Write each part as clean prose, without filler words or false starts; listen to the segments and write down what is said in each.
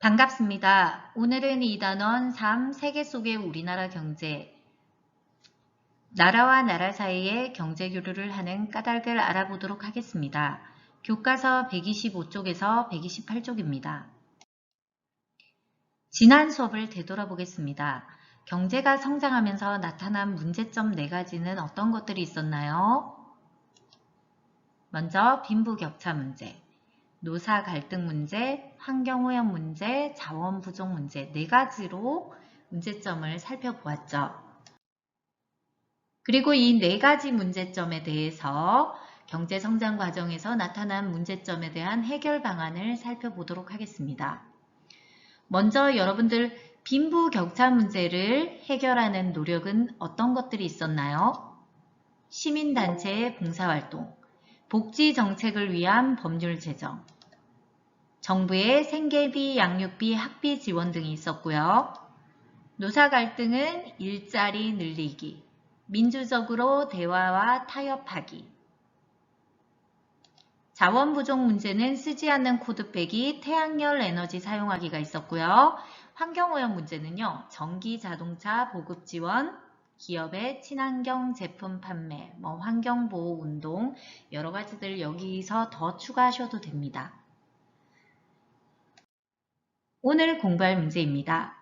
반갑습니다. 오늘은 2단원 3 세계 속의 우리나라 경제 나라와 나라 사이의 경제 교류를 하는 까닭을 알아보도록 하겠습니다. 교과서 125쪽에서 128쪽입니다. 지난 수업을 되돌아보겠습니다. 경제가 성장하면서 나타난 문제점 4가지는 어떤 것들이 있었나요? 먼저 빈부격차 문제, 노사 갈등 문제, 환경오염 문제, 자원 부족 문제 4가지로 문제점을 살펴보았죠. 그리고 이 4가지 문제점에 대해서 경제성장 과정에서 나타난 문제점에 대한 해결 방안을 살펴보도록 하겠습니다. 먼저 여러분들 빈부격차 문제를 해결하는 노력은 어떤 것들이 있었나요? 시민단체의 봉사활동, 복지정책을 위한 법률 제정, 정부의 생계비, 양육비, 학비 지원 등이 있었고요. 노사 갈등은 일자리 늘리기, 민주적으로 대화와 타협하기, 자원 부족 문제는 쓰지 않는 코드 빼기, 태양열 에너지 사용하기가 있었고요. 환경오염 문제는요, 전기 자동차 보급 지원, 기업의 친환경 제품 판매, 환경보호 운동 여러 가지들 여기서 더 추가하셔도 됩니다. 오늘 공부할 문제입니다.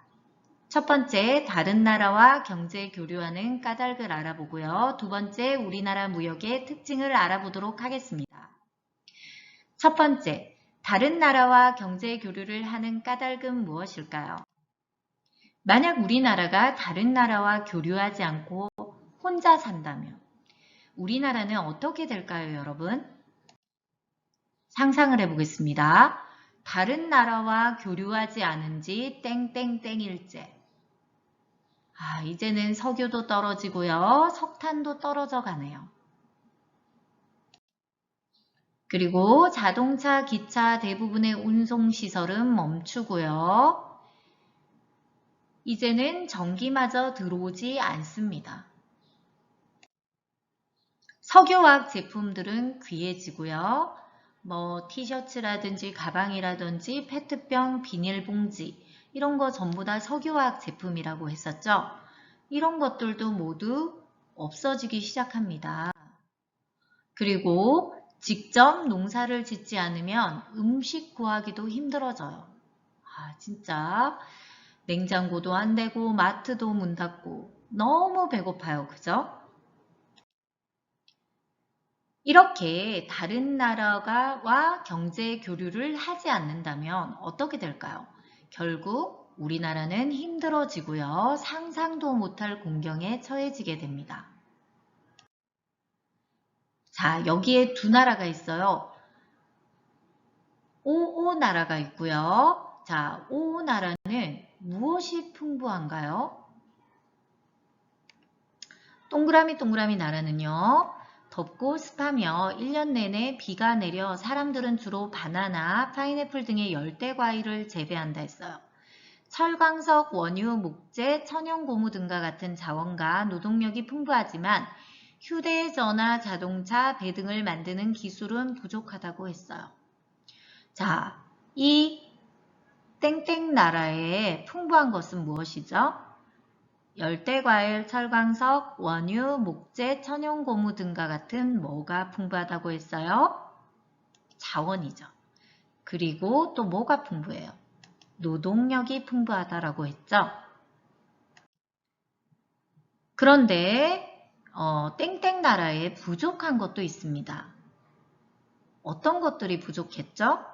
첫 번째, 다른 나라와 경제 교류하는 까닭을 알아보고요. 두 번째, 우리나라 무역의 특징을 알아보도록 하겠습니다. 첫 번째, 다른 나라와 경제 교류를 하는 까닭은 무엇일까요? 만약 우리나라가 다른 나라와 교류하지 않고 혼자 산다면 우리나라는 어떻게 될까요, 여러분? 상상을 해보겠습니다. 다른 나라와 교류하지 않은 지 땡땡땡일째. 이제는 석유도 떨어지고요. 석탄도 떨어져 가네요. 그리고 자동차, 기차 대부분의 운송시설은 멈추고요. 이제는 전기마저 들어오지 않습니다. 석유화학 제품들은 귀해지고요. 티셔츠라든지 가방이라든지 페트병, 비닐봉지 이런 거 전부 다 석유화학 제품이라고 했었죠. 이런 것들도 모두 없어지기 시작합니다. 그리고 직접 농사를 짓지 않으면 음식 구하기도 힘들어져요. 진짜 냉장고도 안 되고 마트도 문 닫고 너무 배고파요. 그죠? 이렇게 다른 나라와 경제 교류를 하지 않는다면 어떻게 될까요? 결국 우리나라는 힘들어지고요. 상상도 못할 공경에 처해지게 됩니다. 자, 여기에 두 나라가 있어요. 오오 나라가 있고요. 자, 오오 나라는 무엇이 풍부한가요? 동그라미 나라는요. 덥고 습하며 1년 내내 비가 내려 사람들은 주로 바나나, 파인애플 등의 열대 과일을 재배한다 했어요. 철광석, 원유, 목재, 천연고무 등과 같은 자원과 노동력이 풍부하지만 휴대전화, 자동차, 배 등을 만드는 기술은 부족하다고 했어요. 자, 이 땡땡 나라의 풍부한 것은 무엇이죠? 열대과일, 철광석, 원유, 목재, 천연고무 등과 같은 뭐가 풍부하다고 했어요? 자원이죠. 그리고 또 뭐가 풍부해요? 노동력이 풍부하다라고 했죠. 그런데 땡땡 나라에 부족한 것도 있습니다. 어떤 것들이 부족했죠?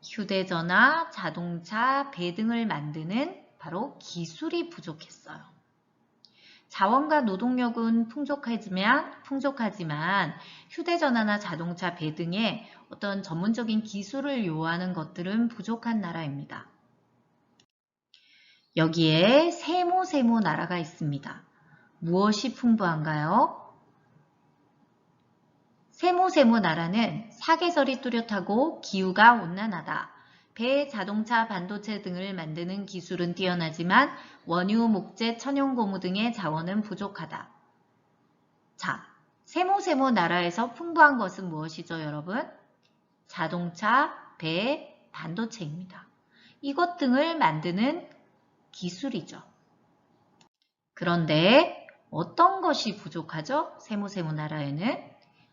휴대전화, 자동차, 배 등을 만드는 바로 기술이 부족했어요. 자원과 노동력은 풍족하지만 휴대전화나 자동차, 배 등의 어떤 전문적인 기술을 요하는 것들은 부족한 나라입니다. 여기에 세모 나라가 있습니다. 무엇이 풍부한가요? 세모 나라는 사계절이 뚜렷하고 기후가 온난하다. 배, 자동차, 반도체 등을 만드는 기술은 뛰어나지만 원유, 목재, 천연고무 등의 자원은 부족하다. 자, 세모 나라에서 풍부한 것은 무엇이죠, 여러분? 자동차, 배, 반도체입니다. 이것 등을 만드는 기술이죠. 그런데 어떤 것이 부족하죠? 세무세무 나라에는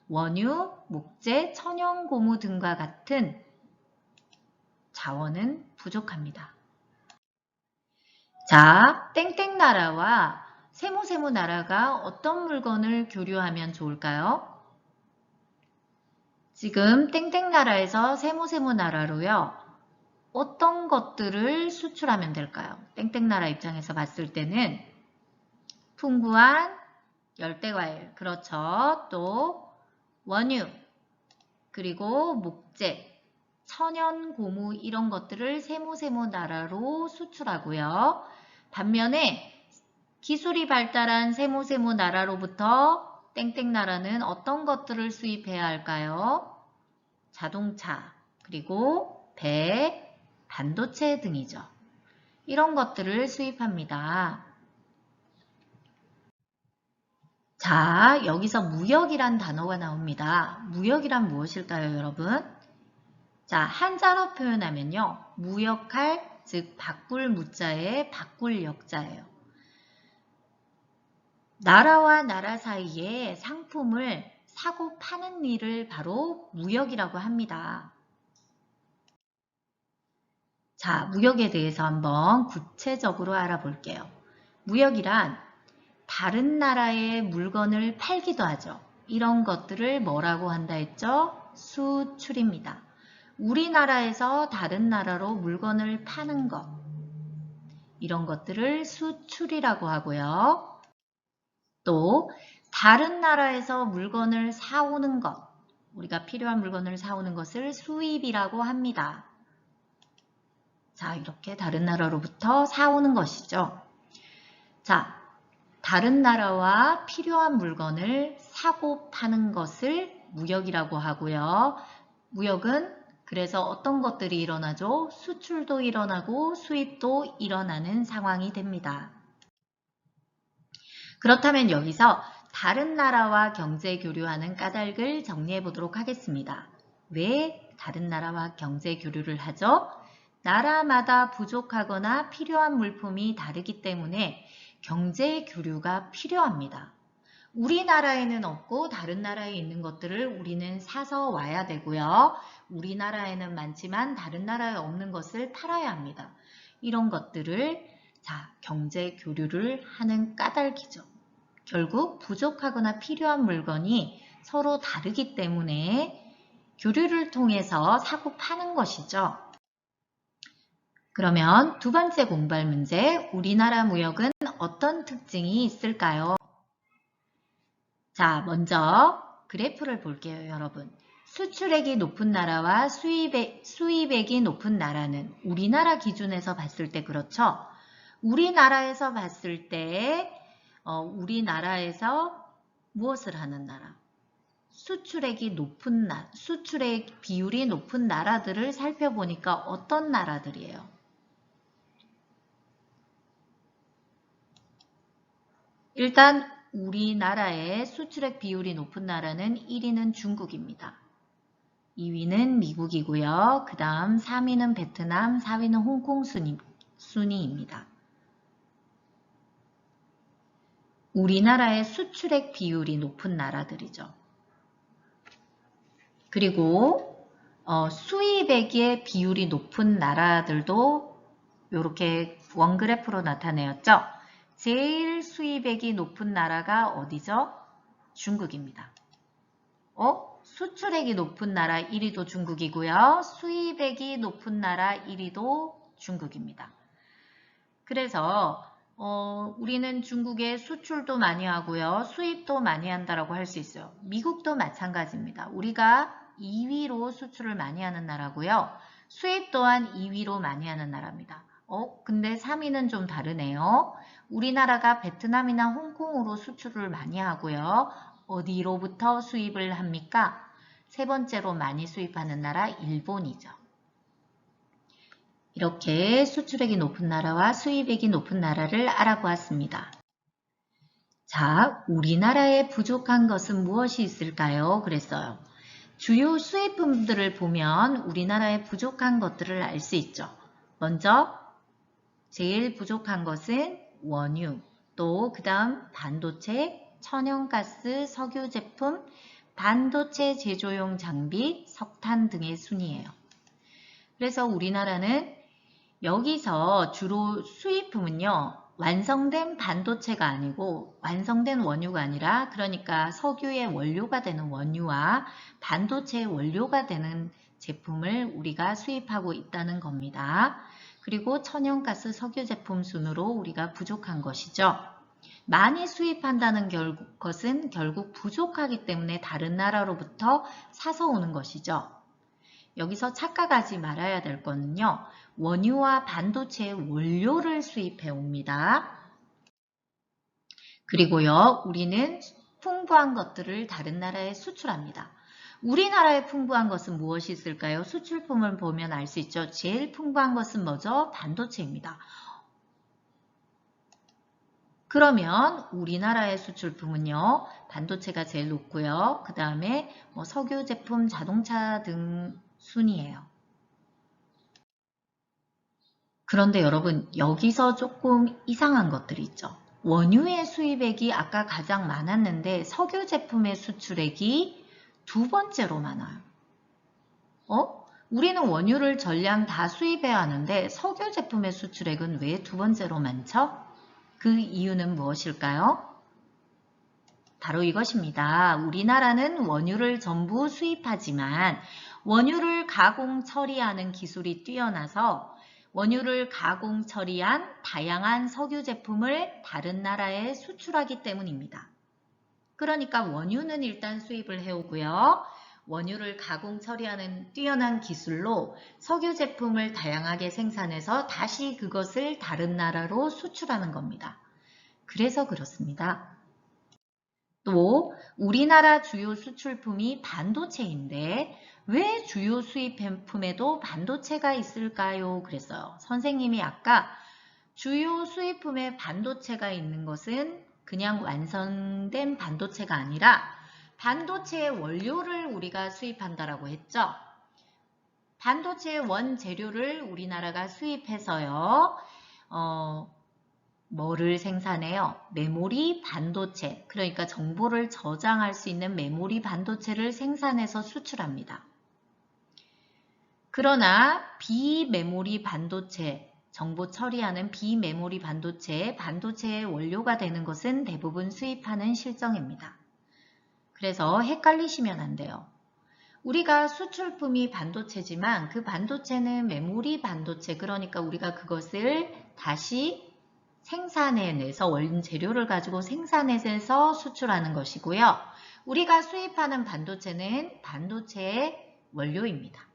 원유, 목재, 천연고무 등과 같은 자원은 부족합니다. 자, 땡땡 나라와 세무세무 나라가 어떤 물건을 교류하면 좋을까요? 지금 땡땡 나라에서 세무세무 나라로요. 어떤 것들을 수출하면 될까요? 땡땡 나라 입장에서 봤을 때는 풍부한 열대과일, 그렇죠. 또 원유, 그리고 목재, 천연고무 이런 것들을 세무세무 나라로 수출하고요. 반면에 기술이 발달한 세무세무 나라로부터 땡땡 나라는 어떤 것들을 수입해야 할까요? 자동차, 그리고 배, 반도체 등이죠. 이런 것들을 수입합니다. 자, 여기서 무역이란 단어가 나옵니다. 무역이란 무엇일까요, 여러분? 자, 한자로 표현하면요. 무역할, 즉 바꿀 무자에 바꿀 역자예요. 나라와 나라 사이에 상품을 사고 파는 일을 바로 무역이라고 합니다. 자, 무역에 대해서 한번 구체적으로 알아볼게요. 무역이란 다른 나라의 물건을 팔기도 하죠. 이런 것들을 뭐라고 한다 했죠? 수출입니다. 우리나라에서 다른 나라로 물건을 파는 것, 이런 것들을 수출이라고 하고요. 또 다른 나라에서 물건을 사오는 것, 우리가 필요한 물건을 사오는 것을 수입이라고 합니다. 자, 이렇게 다른 나라로부터 사오는 것이죠. 자, 다른 나라와 필요한 물건을 사고 파는 것을 무역이라고 하고요. 무역은 그래서 어떤 것들이 일어나죠? 수출도 일어나고 수입도 일어나는 상황이 됩니다. 그렇다면 여기서 다른 나라와 경제 교류하는 까닭을 정리해 보도록 하겠습니다. 왜 다른 나라와 경제 교류를 하죠? 나라마다 부족하거나 필요한 물품이 다르기 때문에 경제 교류가 필요합니다. 우리나라에는 없고 다른 나라에 있는 것들을 우리는 사서 와야 되고요. 우리나라에는 많지만 다른 나라에 없는 것을 팔아야 합니다. 이런 것들을 경제 교류를 하는 까닭이죠. 결국 부족하거나 필요한 물건이 서로 다르기 때문에 교류를 통해서 사고 파는 것이죠. 그러면 두 번째 공부할 문제, 우리나라 무역은 어떤 특징이 있을까요? 자, 먼저 그래프를 볼게요, 여러분. 수출액이 높은 나라와 수입액이 높은 나라는 우리나라 기준에서 봤을 때 그렇죠? 우리나라에서 봤을 때 우리나라에서 무엇을 하는 나라? 수출액 비율이 높은 나라들을 살펴보니까 어떤 나라들이에요? 일단 우리나라의 수출액 비율이 높은 나라는 1위는 중국입니다. 2위는 미국이고요. 그 다음 3위는 베트남, 4위는 홍콩 순위입니다. 우리나라의 수출액 비율이 높은 나라들이죠. 그리고 수입액의 비율이 높은 나라들도 이렇게 원그래프로 나타내었죠. 제일 수입액이 높은 나라가 어디죠? 중국입니다. 수출액이 높은 나라 1위도 중국이고요. 수입액이 높은 나라 1위도 중국입니다. 그래서 우리는 중국에 수출도 많이 하고요. 수입도 많이 한다라고 할 수 있어요. 미국도 마찬가지입니다. 우리가 2위로 수출을 많이 하는 나라고요. 수입 또한 2위로 많이 하는 나라입니다. 근데 3위는 좀 다르네요. 우리나라가 베트남이나 홍콩으로 수출을 많이 하고요. 어디로부터 수입을 합니까? 세 번째로 많이 수입하는 나라 일본이죠. 이렇게 수출액이 높은 나라와 수입액이 높은 나라를 알아보았습니다. 자, 우리나라에 부족한 것은 무엇이 있을까요? 그랬어요. 주요 수입품들을 보면 우리나라에 부족한 것들을 알 수 있죠. 먼저 제일 부족한 것은 원유, 또 그 다음 반도체, 천연가스, 석유 제품, 반도체 제조용 장비, 석탄 등의 순이에요. 그래서 우리나라는 여기서 주로 수입품은요. 완성된 반도체가 아니고 완성된 원유가 아니라 그러니까 석유의 원료가 되는 원유와 반도체의 원료가 되는 제품을 우리가 수입하고 있다는 겁니다. 그리고 천연가스 석유 제품 순으로 우리가 부족한 것이죠. 많이 수입한다는 것은 결국 부족하기 때문에 다른 나라로부터 사서 오는 것이죠. 여기서 착각하지 말아야 될 거는요. 원유와 반도체의 원료를 수입해 옵니다. 그리고요. 우리는 풍부한 것들을 다른 나라에 수출합니다. 우리나라에 풍부한 것은 무엇이 있을까요? 수출품을 보면 알 수 있죠. 제일 풍부한 것은 뭐죠? 반도체입니다. 그러면 우리나라의 수출품은요. 반도체가 제일 높고요. 그 다음에 석유 제품, 자동차 등 순이에요. 그런데 여러분 여기서 조금 이상한 것들이 있죠. 원유의 수입액이 아까 가장 많았는데 석유 제품의 수출액이 두 번째로 많아요. 우리는 원유를 전량 다 수입해야 하는데 석유 제품의 수출액은 왜 두 번째로 많죠? 그 이유는 무엇일까요? 바로 이것입니다. 우리나라는 원유를 전부 수입하지만 원유를 가공 처리하는 기술이 뛰어나서 원유를 가공 처리한 다양한 석유 제품을 다른 나라에 수출하기 때문입니다. 그러니까 원유는 일단 수입을 해오고요. 원유를 가공 처리하는 뛰어난 기술로 석유 제품을 다양하게 생산해서 다시 그것을 다른 나라로 수출하는 겁니다. 그래서 그렇습니다. 또 우리나라 주요 수출품이 반도체인데 왜 주요 수입품에도 반도체가 있을까요? 그랬어요. 선생님이 아까 주요 수입품에 반도체가 있는 것은 그냥 완성된 반도체가 아니라 반도체의 원료를 우리가 수입한다라고 했죠. 반도체의 원재료를 우리나라가 수입해서요. 뭐를 생산해요? 메모리 반도체, 그러니까 정보를 저장할 수 있는 메모리 반도체를 생산해서 수출합니다. 그러나 비메모리 반도체, 정보 처리하는 비메모리 반도체, 반도체의 원료가 되는 것은 대부분 수입하는 실정입니다. 그래서 헷갈리시면 안 돼요. 우리가 수출품이 반도체지만 그 반도체는 메모리 반도체, 그러니까 우리가 그것을 다시 생산해내서 원재료를 가지고 생산해서 수출하는 것이고요. 우리가 수입하는 반도체는 반도체의 원료입니다.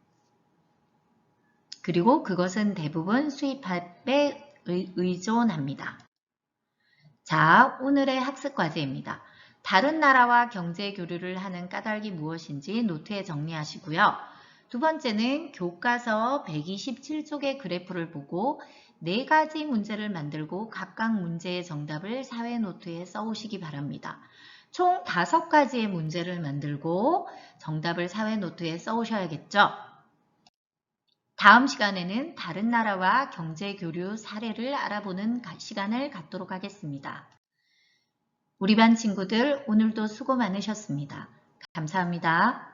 그리고 그것은 대부분 수입에 의존합니다. 자, 오늘의 학습 과제입니다. 다른 나라와 경제 교류를 하는 까닭이 무엇인지 노트에 정리하시고요. 두 번째는 교과서 127쪽의 그래프를 보고 4가지 문제를 만들고 각각 문제의 정답을 사회 노트에 써오시기 바랍니다. 총 5가지의 문제를 만들고 정답을 사회 노트에 써오셔야겠죠. 다음 시간에는 다른 나라와 경제 교류 사례를 알아보는 시간을 갖도록 하겠습니다. 우리 반 친구들 오늘도 수고 많으셨습니다. 감사합니다.